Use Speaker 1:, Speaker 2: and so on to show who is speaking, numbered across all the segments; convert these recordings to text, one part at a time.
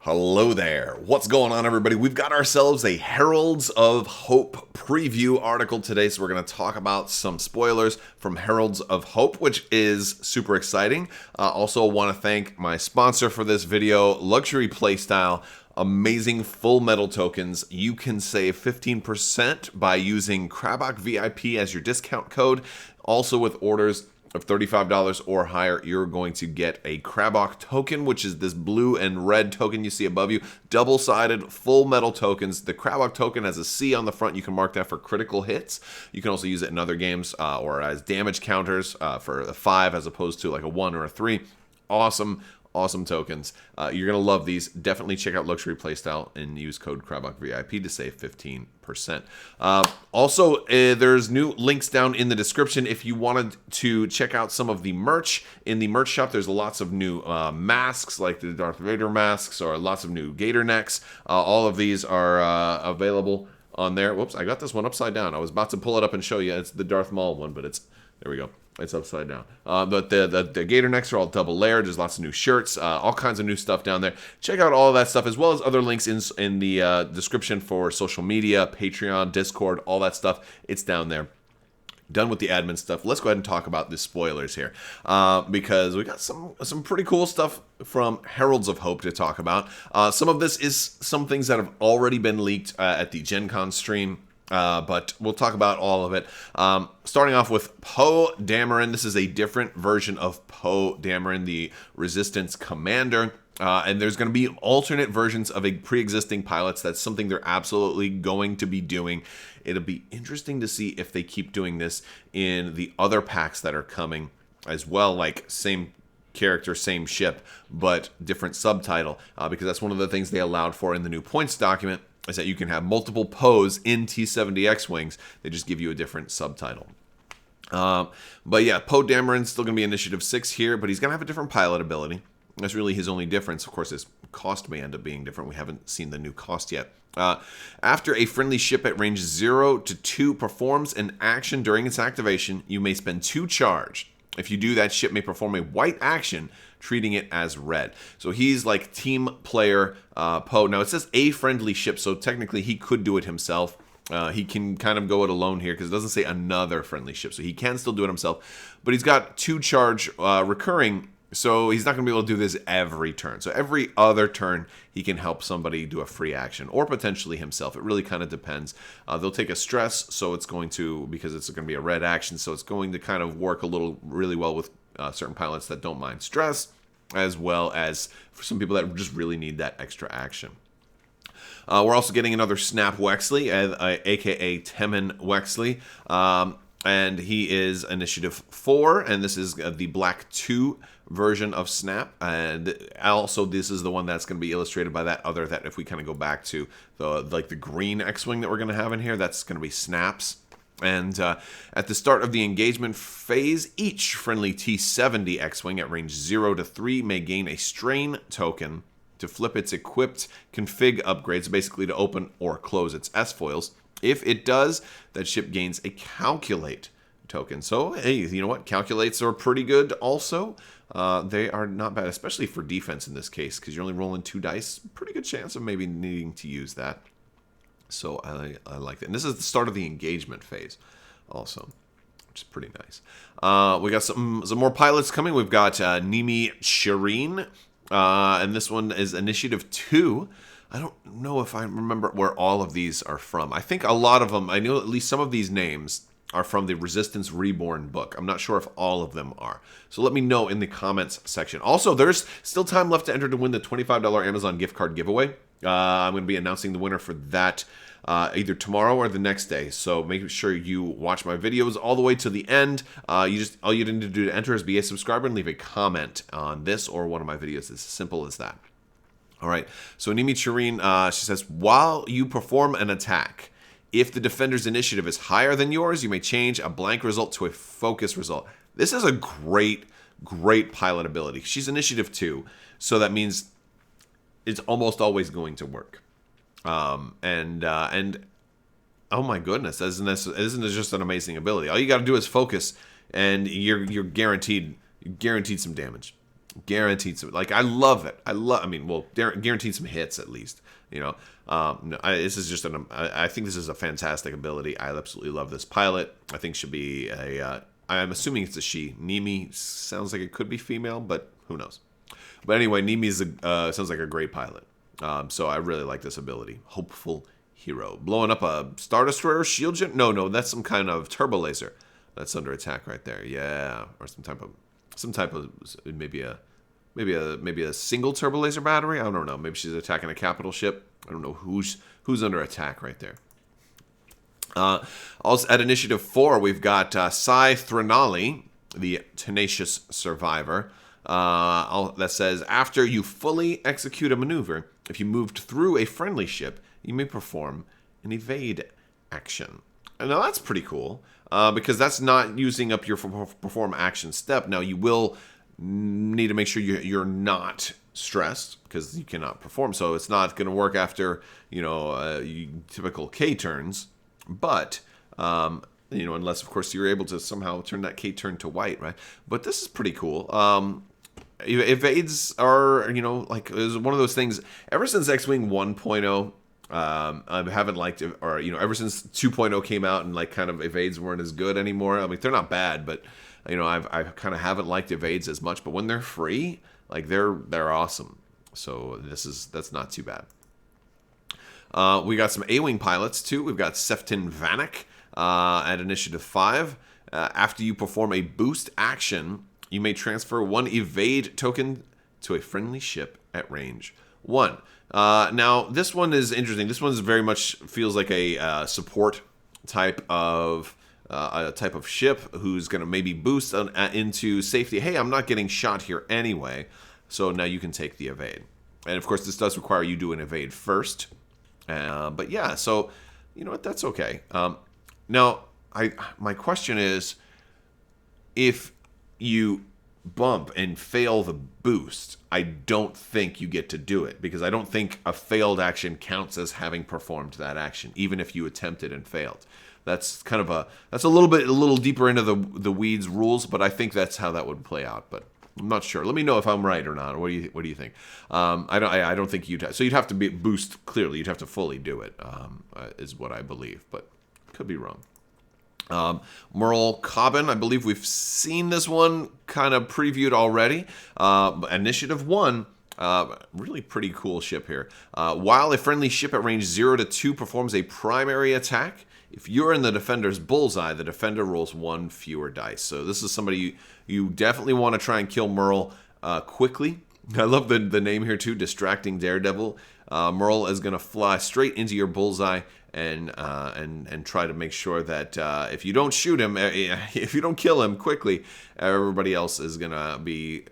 Speaker 1: Hello there. What's going on, everybody? We've got ourselves a Heralds of Hope preview article today, so we're going to talk about some spoilers from Heralds of Hope, which is super exciting. Also want to thank my sponsor for this video, Luxury Playstyle. Amazing full metal tokens. You can save 15% by using Crabbok VIP as your discount code. Also with orders of $35 or higher, you're going to get a Crabbok token, which is this blue and red token you see above you. Double-sided, full metal tokens. The Crabbok token has a C on the front. You can mark that for critical hits. You can also use it in other games or as damage counters for a 5 as opposed to like a 1 or a 3. Awesome tokens. You're going to love these. Definitely check out Luxury Playstyle and use code Crabbok VIP to save 15%. Also, there's new links down in the description if you wanted to check out some of the merch. In the merch shop, there's lots of new masks, like the Darth Vader masks, or lots of new gator necks. All of these are available on there. Whoops, I got this one upside down. I was about to pull it up and show you. It's the Darth Maul one, but there we go. It's upside down. But the gator necks are all double layered. There's lots of new shirts, all kinds of new stuff down there. Check out all of that stuff, as well as other links in the description for social media, Patreon, Discord, all that stuff. It's down there. Done with the admin stuff. Let's go ahead and talk about the spoilers here, because we got some pretty cool stuff from Heralds of Hope to talk about. Some of this is some things that have already been leaked at the Gen Con stream. But we'll talk about all of it. Starting off with Poe Dameron. This is a different version of Poe Dameron, the Resistance Commander. And there's going to be alternate versions of a pre-existing pilots. That's something they're absolutely going to be doing. It'll be interesting to see if they keep doing this in the other packs that are coming as well, like same character, same ship, but different subtitle, because that's one of the things they allowed for in the new points document, is that you can have multiple Poes in T-70 X-Wings. They just give you a different subtitle. But yeah, Poe Dameron's still going to be Initiative 6 here, but he's going to have a different pilot ability. That's really his only difference. Of course, his cost may end up being different. We haven't seen the new cost yet. After a friendly ship at range 0 to 2 performs an action during its activation, you may spend 2 charge. If you do, that ship may perform a white action, treating it as red. So he's like team player Poe. Now it says a friendly ship, so technically he could do it himself. He can kind of go it alone here because it doesn't say another friendly ship, so he can still do it himself. But he's got 2 charge recurring, so he's not going to be able to do this every turn. So every other turn, he can help somebody do a free action, or potentially himself. It really kind of depends. They'll take a stress, so it's going to, because it's going to be a red action, so it's going to kind of work really well with certain pilots that don't mind stress, as well as for some people that just really need that extra action. We're also getting another Snap Wesley, aka Temin Wesley. And he is Initiative 4, and this is the Black 2 version of Snap. And also, this is the one that's going to be illustrated by that if we kind of go back to the green X-Wing that we're going to have in here, that's going to be Snaps. And at the start of the engagement phase, each friendly T-70 X-Wing at range 0 to 3 may gain a strain token to flip its equipped config upgrades, basically to open or close its S-foils. If it does, that ship gains a calculate token. So, hey, you know what? Calculates are pretty good also. They are not bad, especially for defense in this case, because you're only rolling 2 dice. Pretty good chance of maybe needing to use that. So I like that. And this is the start of the engagement phase also, which is pretty nice. We got some more pilots coming. We've got Neemi Shireen, and this one is Initiative 2. I don't know if I remember where all of these are from. I think a lot of them, I know at least some of these names are from the Resistance Reborn book. I'm not sure if all of them are. So let me know in the comments section. Also, there's still time left to enter to win the $25 Amazon gift card giveaway. I'm going to be announcing the winner for that either tomorrow or the next day. So make sure you watch my videos all the way to the end. All you need to do to enter is be a subscriber and leave a comment on this or one of my videos. It's as simple as that. All right, so Neemi Shireen, she says, while you perform an attack, if the defender's initiative is higher than yours, you may change a blank result to a focus result. This is a great pilot ability. She's Initiative 2, so that means it's almost always going to work. And oh my goodness, isn't this just an amazing ability? All you got to do is focus, and you're guaranteed some damage. Guaranteed some, like, I love it. I mean, well, guaranteed some hits at least. No, this is just I think this is a fantastic ability. I absolutely love this pilot. I think should be I'm assuming it's a she. Neemi sounds like it could be female, but who knows? But anyway, Neemi sounds like a great pilot. So I really like this ability. Hopeful hero. Blowing up a Star Destroyer shield gen? No, that's some kind of turbo laser. That's under attack right there. Yeah, or some type of maybe a single turbo laser battery. I don't know. Maybe she's attacking a capital ship. I don't know who's under attack right there. Also at Initiative 4, we've got PsyThronali, the tenacious survivor. That says, after you fully execute a maneuver, if you moved through a friendly ship, you may perform an evade action. And now that's pretty cool, because that's not using up your perform action step. Now you will need to make sure you're not stressed, because you cannot perform, so it's not going to work after typical K turns. But unless of course you're able to somehow turn that K turn to white, right? But this is pretty cool. Evades are, like, is one of those things. Ever since X-Wing 1.0, I haven't liked it, or ever since 2.0 came out and like kind of evades weren't as good anymore. I mean, they're not bad, but I kind of haven't liked evades as much. But when they're free, like they're awesome. So that's not too bad. We got some A-Wing pilots too. We've got seftonvanek at Initiative 5. After you perform a boost action, you may transfer one evade token to a friendly ship at range 1. Now, this one is interesting. This one very much feels like a support type of ship who's going to maybe boost into safety. Hey, I'm not getting shot here anyway, so now you can take the evade. And of course, this does require you do an evade first. But yeah, so you know what? That's okay. Now, my question is, if you bump and fail the boost, I don't think you get to do it, because I don't think a failed action counts as having performed that action, even if you attempted and failed. That's kind of a little deeper into the weeds rules, but I think that's how that would play out. But I'm not sure. Let me know if I'm right or not. What do you think? I don't think you'd have to be boost clearly. You'd have to fully do it, is what I believe, but could be wrong. Merle Cobbin, I believe we've seen this one kind of previewed already. Initiative 1, really pretty cool ship here. While a friendly ship at range 0 to 2 performs a primary attack, if you're in the defender's bullseye, the defender rolls 1 fewer dice. So this is somebody you definitely want to try and kill Merle quickly. I love the name here too, Distracting Daredevil. Merle is going to fly straight into your bullseye and try to make sure that if you don't shoot him, if you don't kill him quickly, everybody else is going to be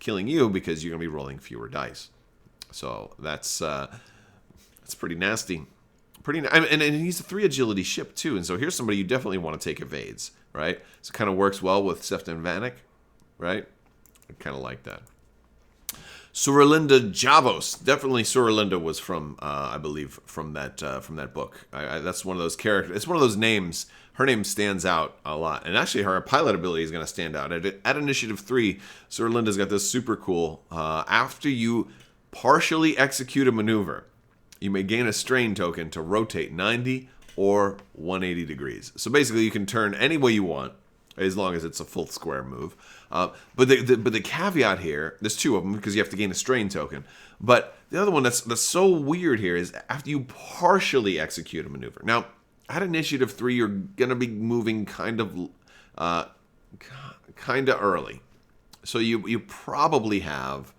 Speaker 1: killing you, because you're going to be rolling fewer dice. So that's pretty nasty. And he's a 3 agility ship too, and so here's somebody you definitely want to take evades, right? So it kind of works well with seftonvanek, right? I kind of like that. Suralinda Jabos. Definitely Suralinda was from, I believe, from that book. That's one of those characters. It's one of those names. Her name stands out a lot. And actually, her pilot ability is going to stand out. At Initiative 3, Suralinda's got this super cool. After you partially execute a maneuver, you may gain a strain token to rotate 90 or 180 degrees. So basically, you can turn any way you want, as long as it's a full square move. But the caveat here, there's 2 of them, because you have to gain a strain token. But the other one that's so weird here is after you partially execute a maneuver. Now, at Initiative 3, you're going to be moving kind of early. So you probably have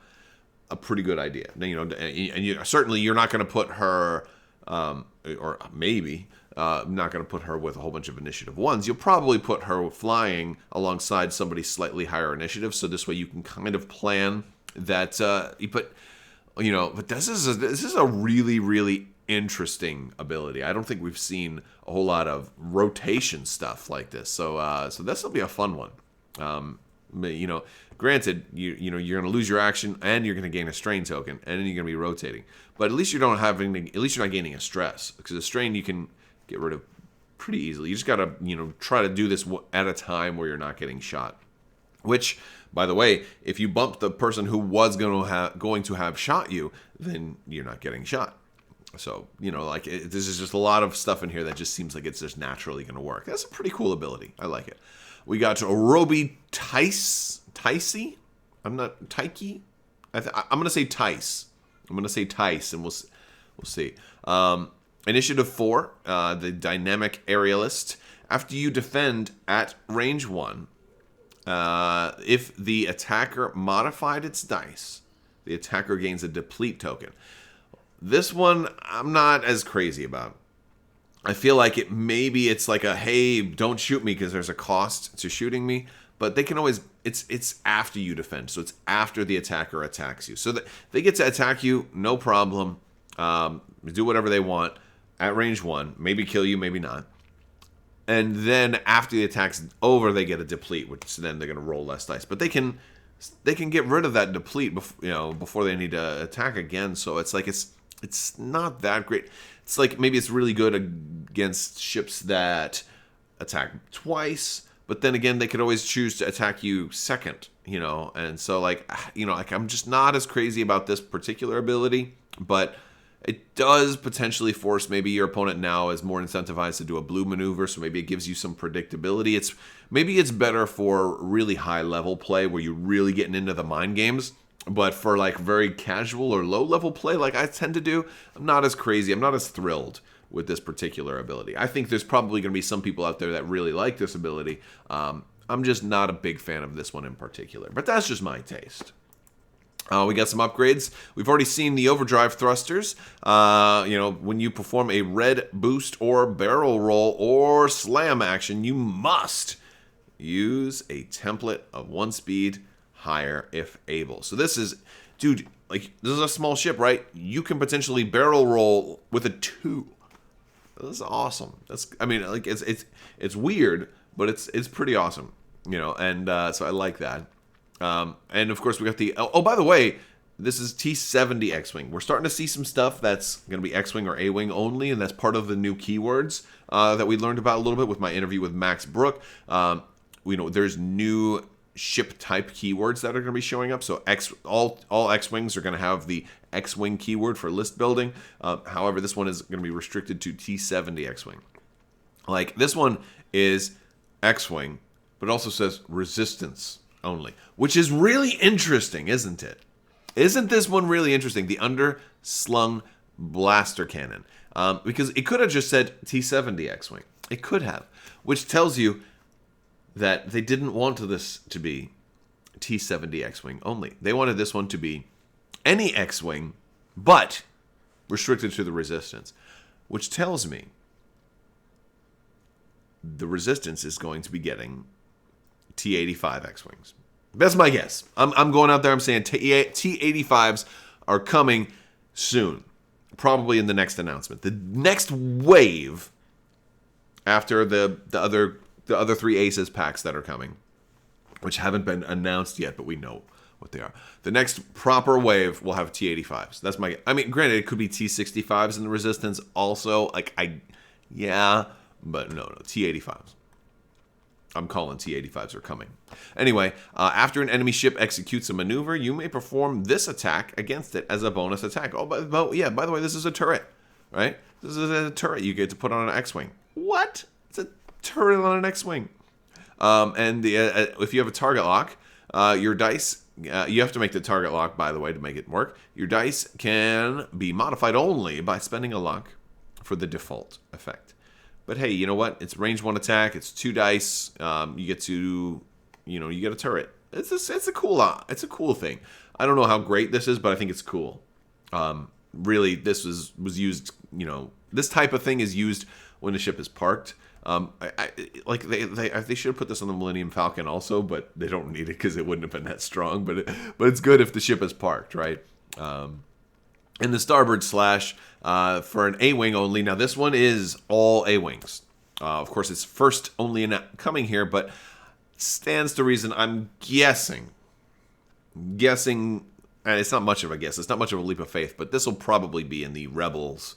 Speaker 1: a pretty good idea. And certainly you're not going to put her, or maybe not going to put her with a whole bunch of Initiative 1s. You'll probably put her flying alongside somebody slightly higher initiative, so this way you can kind of plan that. But this is a really, really interesting ability. I don't think we've seen a whole lot of rotation stuff like this. So this will be a fun one. Granted, you're going to lose your action and you're going to gain a strain token, and then you're going to be rotating. But at least you're not gaining a stress, because a strain you can get rid of pretty easily. You just got to try to do this at a time where you're not getting shot. Which, By the way, if you bump the person who was going to have shot you, then you're not getting shot. So, you know, like, this is just a lot of stuff in here that just seems like it's just naturally going to work. That's a pretty cool ability. I like it. We got Roby Tysty? I'm not... Tyke? I'm going to say Tice. I'm going to say Tice, and we'll see. Initiative 4, the Dynamic Aerialist. After you defend at range 1, if the attacker modified its dice, the attacker gains a deplete token. This one, I'm not as crazy about. I feel like maybe it's like a, hey, don't shoot me because there's a cost to shooting me. But they can always, it's after you defend. So it's after the attacker attacks you. So that they get to attack you, no problem. Do whatever they want at range 1. Maybe kill you, maybe not. And then after the attack's over, they get a deplete, which then they're going to roll less dice. But they can get rid of that deplete before they need to attack again. So it's like it's not that great. It's like maybe it's really good against ships that attack twice, but then again they could always choose to attack you second, you know. And so like I'm just not as crazy about this particular ability, but it does potentially force maybe your opponent now is more incentivized to do a blue maneuver, so maybe it gives you some predictability. Maybe it's better for really high level play where you're really getting into the mind games. But for like very casual or low level play like I tend to do, I'm not as crazy. I'm not as thrilled with this particular ability. I think there's probably going to be some people out there that really like this ability. I'm just not a big fan of this one in particular. But that's just my taste. We got some upgrades. We've already seen the overdrive thrusters. When you perform a red boost or barrel roll or slam action, you must use a template of 1 speed higher if able. So this is, dude, like, this is a small ship, right? You can potentially barrel roll with a 2. This is awesome. It's weird, but it's pretty awesome, you know. And so I like that. And of course we got the by the way, this is T70 X-Wing. We're starting to see some stuff that's going to be X-Wing or A-Wing only, and that's part of the new keywords that we learned about a little bit with my interview with Max Brook. There's new ship type keywords that are going to be showing up. So all X-Wings are going to have the X-Wing keyword for list building. However, this one is going to be restricted to T70 X-Wing. Like, this one is X-Wing, but it also says resistance only, which is really interesting, isn't it? Isn't this one really interesting? The underslung blaster cannon. Because it could have just said T70 X-Wing. It could have, which tells you that they didn't want this to be T70 X-Wing only. They wanted this one to be any X-Wing, but restricted to the Resistance, which tells me the Resistance is going to be getting T85 X-Wings. That's my guess. I'm going out there, I'm saying T85s are coming soon. Probably in the next announcement. The next wave after the other 3 Aces packs that are coming, which haven't been announced yet, but we know what they are. The next proper wave will have T85s. That's my... I mean, granted, it could be T65s in the Resistance also. But no, T85s. I'm calling T85s are coming. Anyway, after an enemy ship executes a maneuver, you may perform this attack against it as a bonus attack. By the way, this is a turret, right? This is a turret you get to put on an X-Wing. What? It's a turret on an X-Wing. If you have a target lock, your dice, you have to make the target lock, by the way, to make it work. Your dice can be modified only by spending a luck for the default effect. But hey, you know what? It's range 1 attack. It's 2 dice. You get a turret. It's a cool thing. I don't know how great this is, but I think it's cool. Really, this was used. This type of thing is used when the ship is parked. They should have put this on the Millennium Falcon also, but they don't need it because it wouldn't have been that strong. But it's good if the ship is parked, right? And the starboard slash for an A-Wing only. Now, this one is all A-Wings. Of course, it's first only coming here, but stands to reason, I'm guessing, and it's not much of a guess. It's not much of a leap of faith, but this will probably be in the Rebels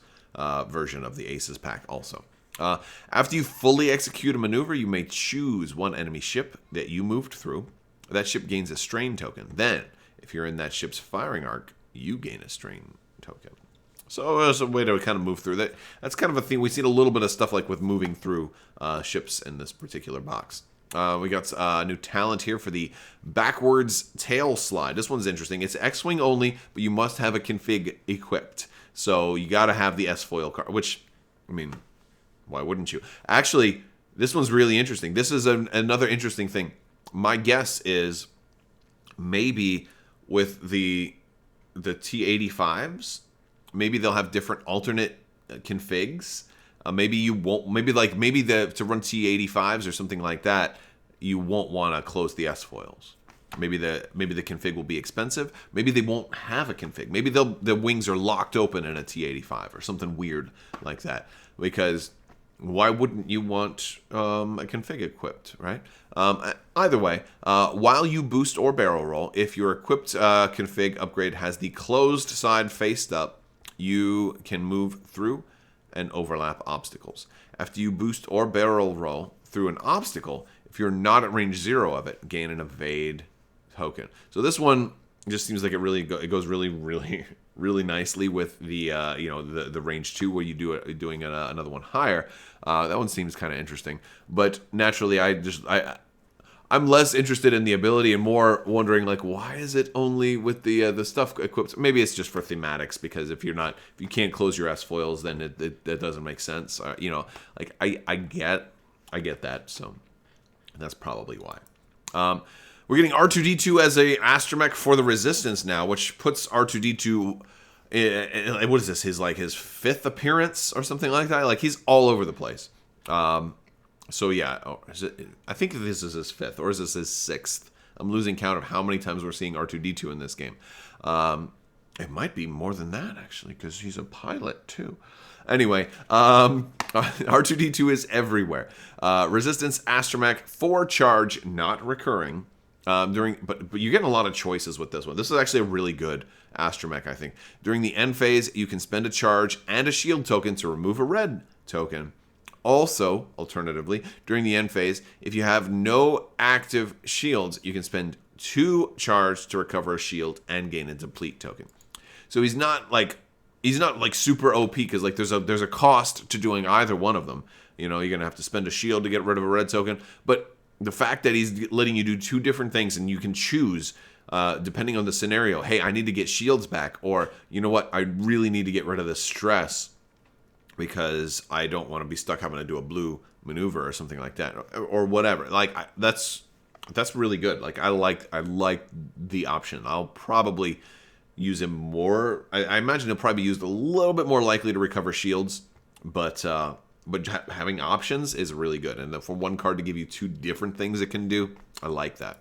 Speaker 1: version of the Aces pack also. After you fully execute a maneuver, you may choose one enemy ship that you moved through. that ship gains a strain token. Then, if you're in that ship's firing arc, you gain a strain token. So there's a way to kind of move through that. That's kind of a thing. We've seen a little bit of stuff like with moving through ships in this particular box. We got a new talent here for the backwards tail slide. This one's interesting. It's X-Wing only, but you must have a config equipped. So you got to have the S-foil card, which, I mean, why wouldn't you? Actually, this one's really interesting. This is another interesting thing. My guess is maybe with the T85s, maybe they'll have different alternate configs. Maybe you won't. Maybe to run T85s or something like that, you won't want to close the S foils. Maybe the config will be expensive. Maybe they won't have a config. Maybe the wings are locked open in a T85 or something weird like that. Because why wouldn't you want a config equipped, right? Either way, while you boost or barrel roll, if your equipped config upgrade has the closed side faced up, you can move through and overlap obstacles. After you boost or barrel roll through an obstacle, if you're not at range 0 of it, gain an evade token. So this one just seems like it goes really nicely with the the range 2 where you doing another one higher. That one seems kind of interesting, but naturally I'm less interested in the ability and more wondering, like, why is it only with the stuff equipped? Maybe it's just for thematics, because if you can't close your S foils, then it doesn't make sense. Like I get that, so that's probably why. We're getting R2-D2 as a Astromech for the Resistance now, which puts R2-D2 what is this? His 5th appearance or something like that. Like, he's all over the place. So yeah, I think this is his 5th, or is this his 6th? I'm losing count of how many times we're seeing R2-D2 in this game. It might be more than that, actually, because he's a pilot too. Anyway, R2-D2 is everywhere. Resistance Astromech, 4 charge, not recurring. But you're getting a lot of choices with this one. This is actually a really good Astromech, I think. During the end phase, you can spend a charge and a shield token to remove a red token. Also, alternatively, during the end phase, if you have no active shields, you can spend 2 charge to recover a shield and gain a deplete token. So he's not like super OP, because like there's a cost to doing either one of them. You're gonna have to spend a shield to get rid of a red token, but the fact that he's letting you do 2 different things and you can choose depending on the scenario. Hey, I need to get shields back, or you know what? I really need to get rid of the stress, because I don't want to be stuck having to do a blue maneuver or something like that, or whatever. Like, that's really good. Like, I like the option. I'll probably use him more. I imagine he'll probably be used a little bit more likely to recover shields, but having options is really good. And for one card to give you 2 different things it can do, I like that.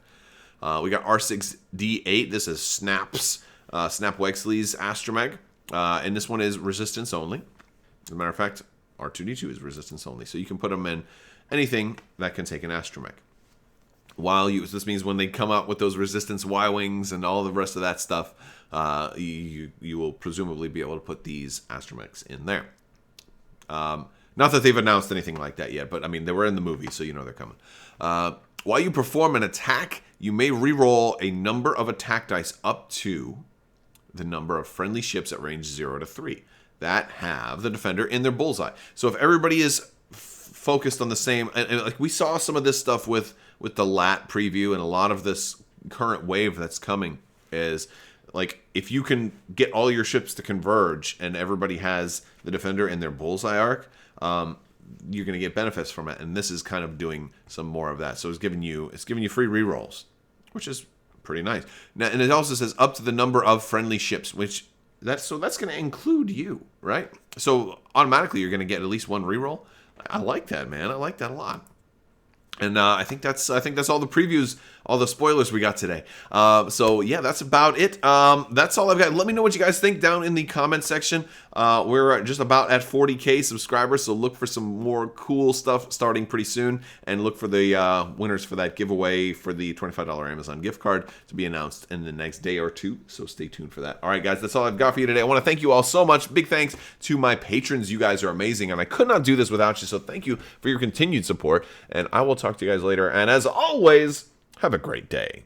Speaker 1: We got R6D8. This is Snap Wexley's Astromech, and this one is resistance only. As a matter of fact, R2-D2 is resistance only, so you can put them in anything that can take an Astromech. This means when they come out with those resistance Y-Wings and all the rest of that stuff, you will presumably be able to put these Astromechs in there. Not that they've announced anything like that yet, but I mean, they were in the movie, so you know they're coming. While you perform an attack, you may reroll a number of attack dice up to the number of friendly ships at range 0 to 3 that have the defender in their bullseye. So if everybody is focused on the same, and like we saw some of this stuff with the LAT preview, and a lot of this current wave that's coming is like, if you can get all your ships to converge and everybody has the defender in their bullseye arc, you're going to get benefits from it. And this is kind of doing some more of that. So it's giving you free rerolls, which is pretty nice. Now, and it also says up to the number of friendly ships, that's going to include you, right? So automatically you're going to get at least 1 reroll. I like that, man. I like that a lot. And I think that's all the previews, all the spoilers we got today. So yeah, that's about it. That's all I've got. Let me know what you guys think down in the comment section. We're just about at 40K subscribers, so look for some more cool stuff starting pretty soon, and look for the winners for that giveaway for the $25 Amazon gift card to be announced in the next day or 2. So stay tuned for that. All right, guys, that's all I've got for you today. I want to thank you all so much. Big thanks to my patrons. You guys are amazing, and I could not do this without you. So thank you for your continued support, and I will talk to you guys later. And as always, have a great day.